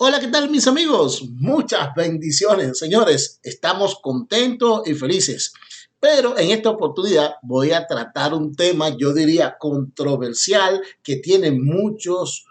Hola, ¿qué tal mis amigos? Muchas bendiciones, señores. Estamos contentos y felices. Pero en esta oportunidad voy a tratar un tema, yo diría, controversial, que tiene muchos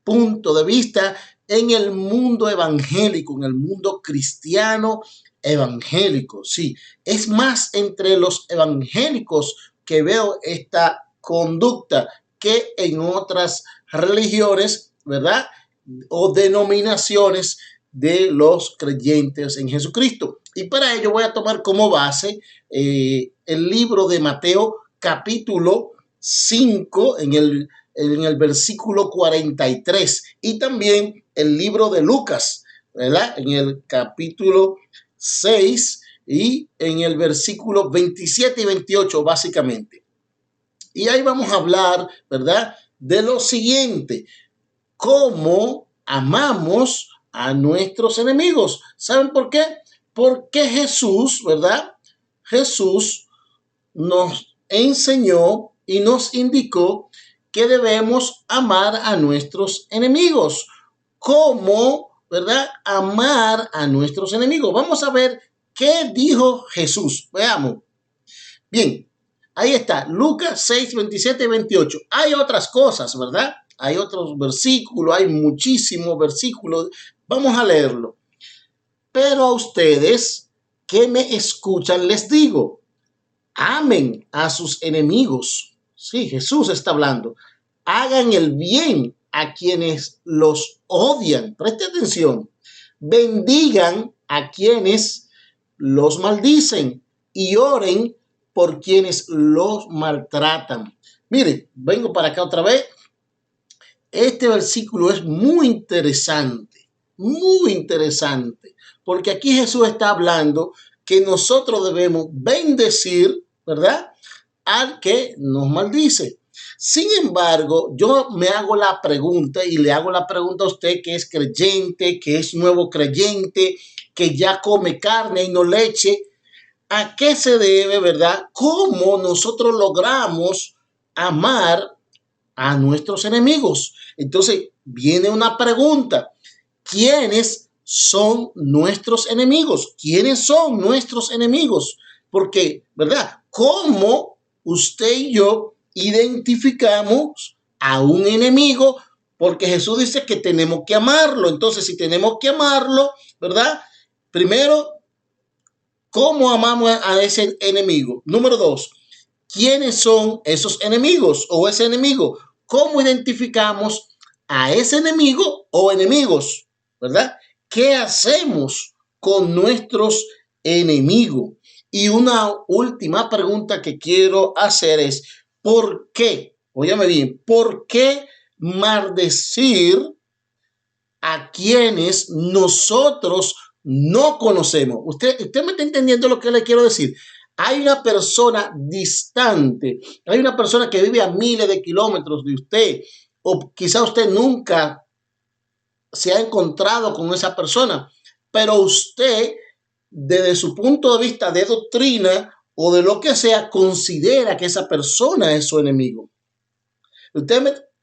puntos de vista en el mundo evangélico, en el mundo cristiano evangélico. Sí, es más entre los evangélicos que veo esta conducta que en otras religiones, ¿verdad? O denominaciones de los creyentes en Jesucristo. Y para ello voy a tomar como base el libro de Mateo capítulo 5 en el versículo 43 y también el libro de Lucas, ¿verdad? En el capítulo 6 y en el versículo 27 y 28 básicamente. Y ahí vamos a hablar, ¿verdad? De lo siguiente: cómo amamos a nuestros enemigos. ¿Saben por qué? Porque Jesús, ¿verdad? Jesús nos enseñó y nos indicó que debemos amar a nuestros enemigos. ¿Cómo, verdad? Amar a nuestros enemigos. Vamos a ver qué dijo Jesús. Veamos. Bien, ahí está, Lucas 6, 27 y 28. Hay otras cosas, ¿verdad? Hay otros versículos, hay muchísimos versículos. Vamos a leerlo. Pero a ustedes que me escuchan les digo, amen a sus enemigos. Sí, Jesús está hablando. Hagan el bien a quienes los odian. Preste atención. Bendigan a quienes los maldicen y oren por quienes los maltratan. Miren, vengo para acá otra vez. Este versículo es muy interesante, porque aquí Jesús está hablando que nosotros debemos bendecir, ¿verdad?, al que nos maldice. Sin embargo, yo me hago la pregunta y le hago la pregunta a usted que es creyente, que es nuevo creyente, que ya come carne y no leche. ¿A qué se debe, verdad? ¿Cómo nosotros logramos amar a nuestros enemigos? Entonces viene una pregunta: ¿quiénes son nuestros enemigos? ¿Quiénes son nuestros enemigos? Porque, ¿verdad? ¿Cómo usted y yo identificamos a un enemigo? Porque Jesús dice que tenemos que amarlo. Entonces, si tenemos que amarlo, ¿verdad? Primero, ¿cómo amamos a ese enemigo? Número dos, ¿quiénes son esos enemigos o ese enemigo? ¿Cómo identificamos a ese enemigo o enemigos? ¿Verdad? ¿Qué hacemos con nuestros enemigos? Y una última pregunta que quiero hacer es, ¿por qué? Óyame bien, ¿por qué maldecir a quienes nosotros no conocemos? Usted me está entendiendo lo que le quiero decir. Hay una persona distante, hay una persona que vive a miles de kilómetros de usted, o quizá usted nunca se ha encontrado con esa persona, pero usted, desde su punto de vista de doctrina o de lo que sea, considera que esa persona es su enemigo.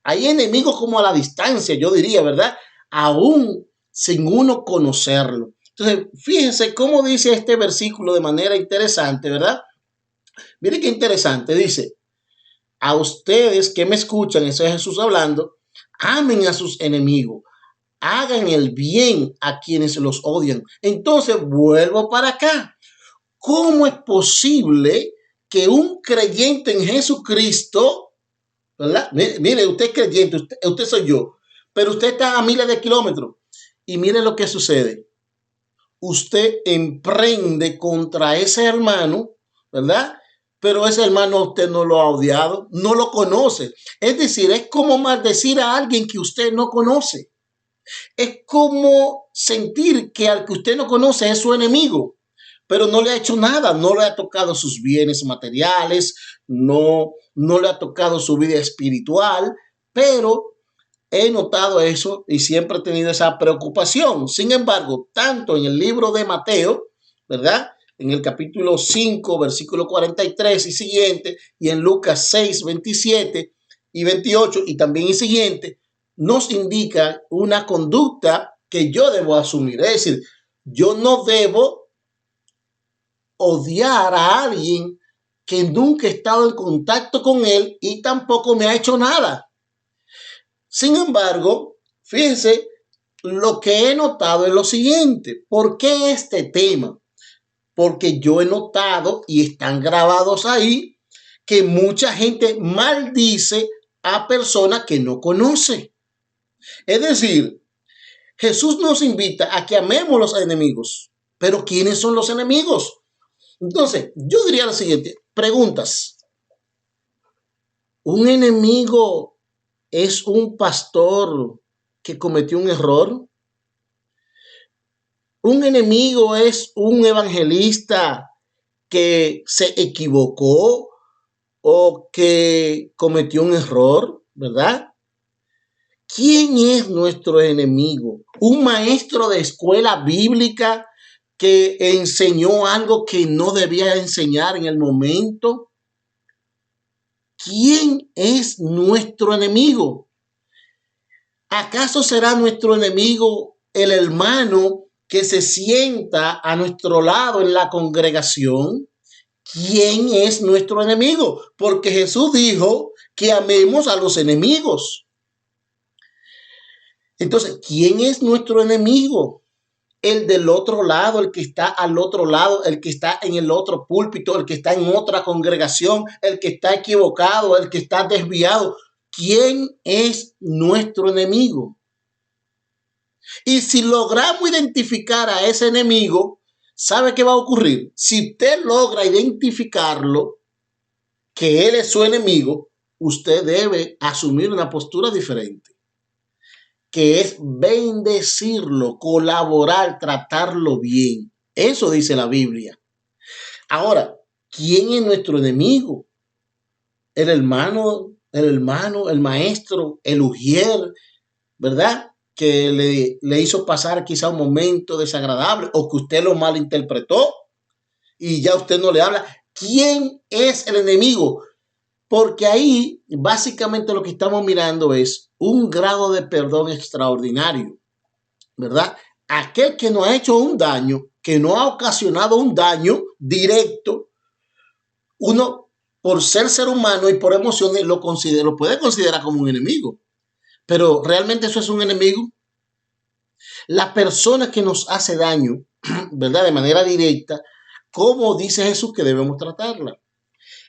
Hay enemigos como a la distancia, yo diría, ¿verdad? Aún sin uno conocerlo. Entonces, fíjense cómo dice este versículo de manera interesante, ¿verdad? Mire qué interesante, dice: a ustedes que me escuchan, eso es Jesús hablando, amen a sus enemigos, hagan el bien a quienes los odian. Entonces, vuelvo para acá. ¿Cómo es posible que un creyente en Jesucristo, ¿verdad? Mire, usted es creyente, usted soy yo, pero usted está a miles de kilómetros y mire lo que sucede. Usted emprende contra ese hermano, ¿verdad? Pero ese hermano usted no lo ha odiado, no lo conoce. Es decir, es como maldecir a alguien que usted no conoce. Es como sentir que al que usted no conoce es su enemigo, pero no le ha hecho nada, no le ha tocado sus bienes materiales, no le ha tocado su vida espiritual, pero he notado eso y siempre he tenido esa preocupación. Sin embargo, tanto en el libro de Mateo, ¿verdad?, en el capítulo 5, versículo 43 y siguiente, y en Lucas 6, 27 y 28 y también y siguiente, nos indica una conducta que yo debo asumir. Es decir, yo no debo odiar a alguien que nunca he estado en contacto con él y tampoco me ha hecho nada. Sin embargo, fíjense, lo que he notado es lo siguiente. ¿Por qué este tema? Porque yo he notado, y están grabados ahí, que mucha gente maldice a personas que no conoce. Es decir, Jesús nos invita a que amemos los enemigos. Pero ¿quiénes son los enemigos? Entonces, yo diría lo siguiente. Preguntas. ¿Un enemigo es un pastor que cometió un error? ¿Un enemigo es un evangelista que se equivocó o que cometió un error, verdad? ¿Quién es nuestro enemigo? ¿Un maestro de escuela bíblica que enseñó algo que no debía enseñar en el momento? ¿Quién es nuestro enemigo? ¿Acaso será nuestro enemigo el hermano que se sienta a nuestro lado en la congregación? ¿Quién es nuestro enemigo? Porque Jesús dijo que amemos a los enemigos. Entonces, ¿quién es nuestro enemigo? El del otro lado, el que está al otro lado, el que está en el otro púlpito, el que está en otra congregación, el que está equivocado, el que está desviado. ¿Quién es nuestro enemigo? Y si logramos identificar a ese enemigo, ¿sabe qué va a ocurrir? Si usted logra identificarlo, que él es su enemigo, usted debe asumir una postura diferente, que es bendecirlo, colaborar, tratarlo bien. Eso dice la Biblia. Ahora, ¿quién es nuestro enemigo? El hermano, el maestro, el ujier, ¿verdad? Que le hizo pasar quizá un momento desagradable o que usted lo malinterpretó y ya usted no le habla. ¿Quién es el enemigo? Porque ahí básicamente lo que estamos mirando es un grado de perdón extraordinario, ¿verdad? Aquel que no ha hecho un daño, que no ha ocasionado un daño directo, uno por ser humano y por emociones lo puede considerar como un enemigo. Pero realmente eso es un enemigo. La persona que nos hace daño, ¿verdad? De manera directa, ¿cómo dice Jesús que debemos tratarla?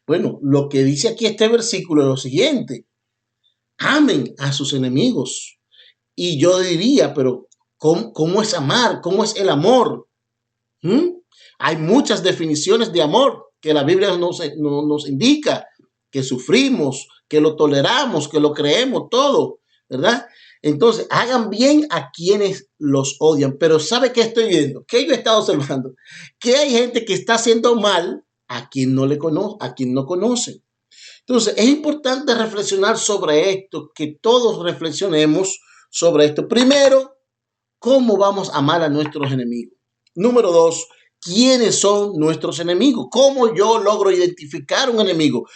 Bueno, lo que dice aquí este versículo es lo siguiente. Amen a sus enemigos. Y yo diría, pero ¿cómo es amar? ¿Cómo es el amor? Hay muchas definiciones de amor que la Biblia nos indica, que sufrimos, que lo toleramos, que lo creemos, todo, ¿verdad? Entonces, hagan bien a quienes los odian. Pero ¿sabe qué estoy viendo? ¿Qué yo he estado observando? Que hay gente que está haciendo mal a quien no le conoce, a quien no conoce. Entonces, es importante reflexionar sobre esto, que todos reflexionemos sobre esto. Primero, ¿cómo vamos a amar a nuestros enemigos? Número dos, ¿quiénes son nuestros enemigos? ¿Cómo yo logro identificar un enemigo?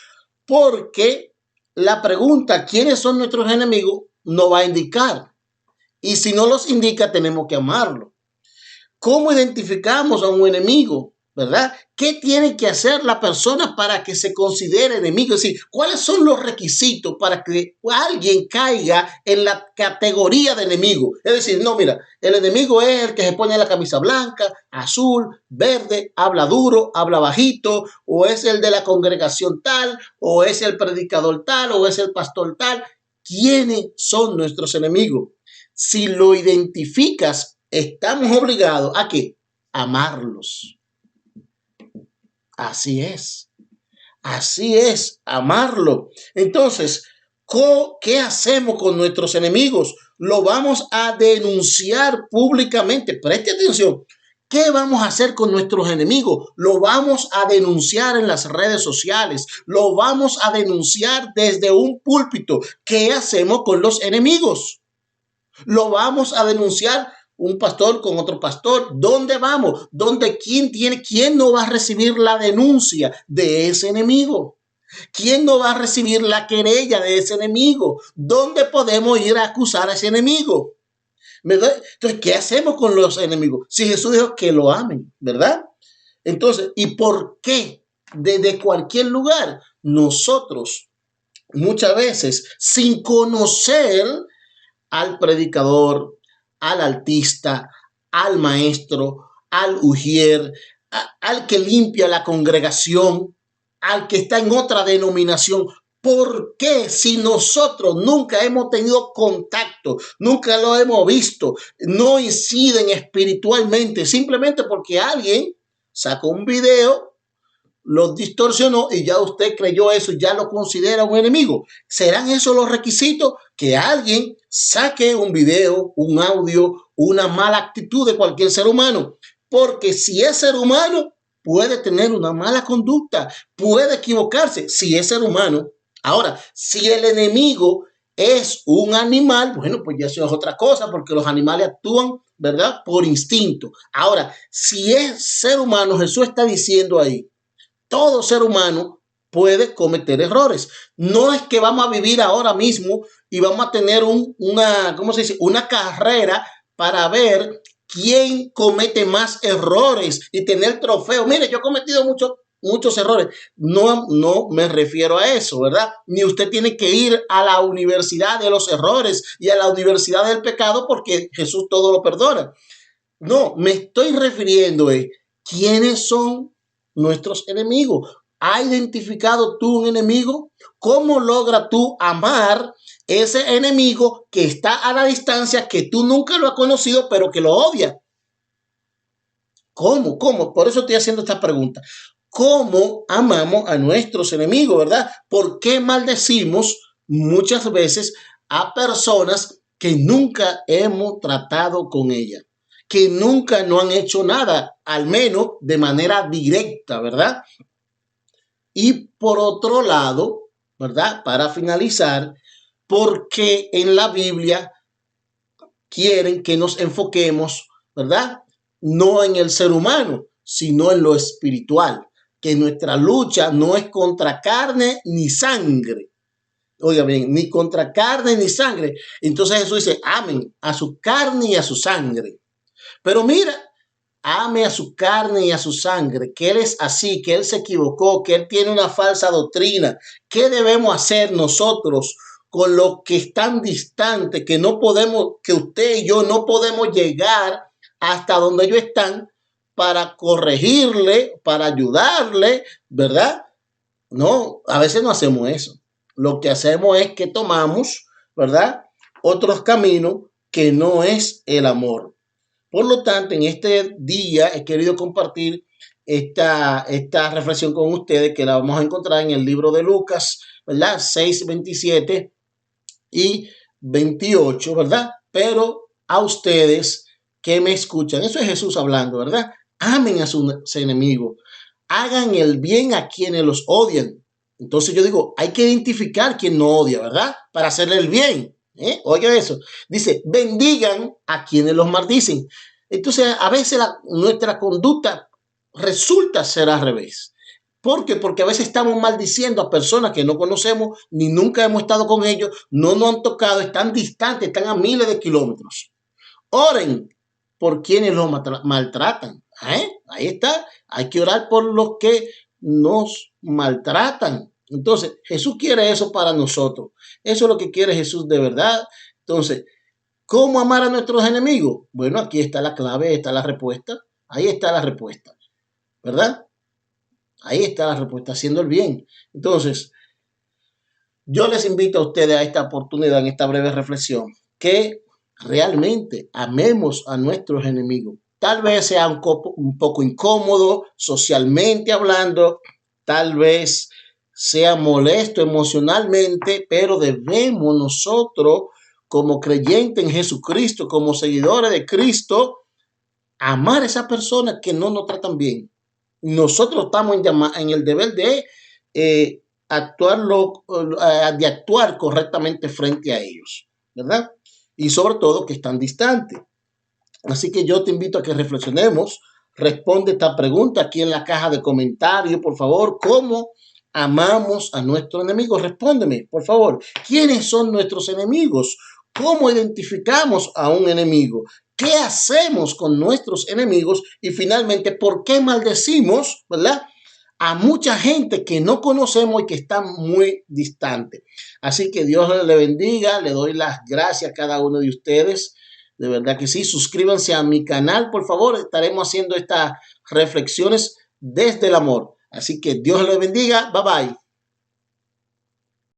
Porque la pregunta, ¿quiénes son nuestros enemigos? No va a indicar. Y si no los indica, tenemos que amarlo. ¿Cómo identificamos a un enemigo? ¿Verdad? ¿Qué tiene que hacer la persona para que se considere enemigo? Es decir, ¿cuáles son los requisitos para que alguien caiga en la categoría de enemigo? Es decir, no, mira, el enemigo es el que se pone la camisa blanca, azul, verde, habla duro, habla bajito, o es el de la congregación tal, o es el predicador tal, o es el pastor tal. ¿Quiénes son nuestros enemigos? Si lo identificas, estamos obligados a ¿qué? Amarlos. Así es, amarlo. Entonces, ¿qué hacemos con nuestros enemigos? Lo vamos a denunciar públicamente. Preste atención. ¿Qué vamos a hacer con nuestros enemigos? Lo vamos a denunciar en las redes sociales. Lo vamos a denunciar desde un púlpito. ¿Qué hacemos con los enemigos? Lo vamos a denunciar un pastor con otro pastor. ¿Dónde vamos? ¿Quién no va a recibir la denuncia de ese enemigo? ¿Quién no va a recibir la querella de ese enemigo? ¿Dónde podemos ir a acusar a ese enemigo? Entonces, ¿qué hacemos con los enemigos? Si Jesús dijo que lo amen, ¿verdad? Entonces, ¿y por qué? Desde cualquier lugar, nosotros muchas veces, sin conocer al predicador, al artista, al maestro, al ujier, al que limpia la congregación, al que está en otra denominación. ¿Por qué si nosotros nunca hemos tenido contacto, nunca lo hemos visto, no inciden espiritualmente, simplemente porque alguien sacó un video, lo distorsionó y ya usted creyó eso y ya lo considera un enemigo? ¿Serán esos los requisitos? Que alguien saque un video, un audio, una mala actitud de cualquier ser humano. Porque si es ser humano, puede tener una mala conducta, puede equivocarse si es ser humano. Ahora, si el enemigo es un animal, bueno, pues ya eso es otra cosa, porque los animales actúan, ¿verdad?, por instinto. Ahora, si es ser humano, Jesús está diciendo ahí, todo ser humano puede cometer errores. No es que vamos a vivir ahora mismo y vamos a tener ¿cómo se dice? Una carrera para ver quién comete más errores y tener trofeo. Mire, yo he cometido muchos errores. No me refiero a eso, ¿verdad? Ni usted tiene que ir a la universidad de los errores y a la universidad del pecado porque Jesús todo lo perdona. No, me estoy refiriendo a quiénes son nuestros enemigos. ¿Has identificado tú un enemigo? ¿Cómo logras tú amar ese enemigo que está a la distancia, que tú nunca lo has conocido, pero que lo odia? ¿Cómo? Por eso estoy haciendo esta pregunta. ¿Cómo amamos a nuestros enemigos, verdad? ¿Por qué maldecimos muchas veces a personas que nunca hemos tratado con ellas, que nunca no han hecho nada, al menos de manera directa, ¿verdad? Y por otro lado, ¿verdad? Para finalizar, porque en la Biblia quieren que nos enfoquemos, ¿verdad?, no en el ser humano, sino en lo espiritual, que nuestra lucha no es contra carne ni sangre. Oiga bien, ni contra carne ni sangre. Entonces Jesús dice, amen a su carne y a su sangre. Pero mira, ame a su carne y a su sangre, que Él es así, que Él se equivocó, que Él tiene una falsa doctrina. ¿Qué debemos hacer nosotros con lo que es tan distante que no podemos, que usted y yo no podemos llegar hasta donde ellos están para corregirle, para ayudarle, ¿verdad? No, a veces no hacemos eso. Lo que hacemos es que tomamos, ¿verdad?, otros caminos que no es el amor. Por lo tanto, en este día he querido compartir esta reflexión con ustedes, que la vamos a encontrar en el libro de Lucas, ¿verdad? 6, 27 y 28, ¿verdad? Pero a ustedes que me escuchan, eso es Jesús hablando, ¿verdad? Amen a sus enemigos, hagan el bien a quienes los odian. Entonces yo digo, hay que identificar quién no odia, ¿verdad? Para hacerle el bien. Oiga eso. Dice, bendigan a quienes los maldicen. Entonces, a veces nuestra conducta resulta ser al revés. ¿Por qué? Porque a veces estamos maldiciendo a personas que no conocemos, ni nunca hemos estado con ellos, no nos han tocado, están distantes, están a miles de kilómetros. Oren por quienes los maltratan. Ahí está. Hay que orar por los que nos maltratan. Entonces, Jesús quiere eso para nosotros. Eso es lo que quiere Jesús de verdad. Entonces, ¿cómo amar a nuestros enemigos? Bueno, aquí está la clave, está la respuesta. Ahí está la respuesta, ¿verdad? Ahí está la respuesta, haciendo el bien. Entonces, yo les invito a ustedes a esta oportunidad, en esta breve reflexión, que realmente amemos a nuestros enemigos. Tal vez sea un poco incómodo socialmente hablando, tal vez sea molesto emocionalmente, pero debemos nosotros, como creyentes en Jesucristo, como seguidores de Cristo, amar a esas personas que no nos tratan bien. Nosotros estamos en el deber de de actuar correctamente frente a ellos, ¿verdad? Y sobre todo que están distantes. Así que yo te invito a que reflexionemos. Responde esta pregunta aquí en la caja de comentarios, por favor. ¿Cómo amamos a nuestros enemigos? Respóndeme, por favor. ¿Quiénes son nuestros enemigos? cómo identificamos a un enemigo, qué hacemos con nuestros enemigos y finalmente por qué maldecimos, ¿verdad?, a mucha gente que no conocemos y que está muy distante. Así que Dios le bendiga, le doy las gracias a cada uno de ustedes. De verdad que sí, suscríbanse a mi canal, por favor. Estaremos haciendo estas reflexiones desde el amor. Así que Dios le bendiga. Bye bye.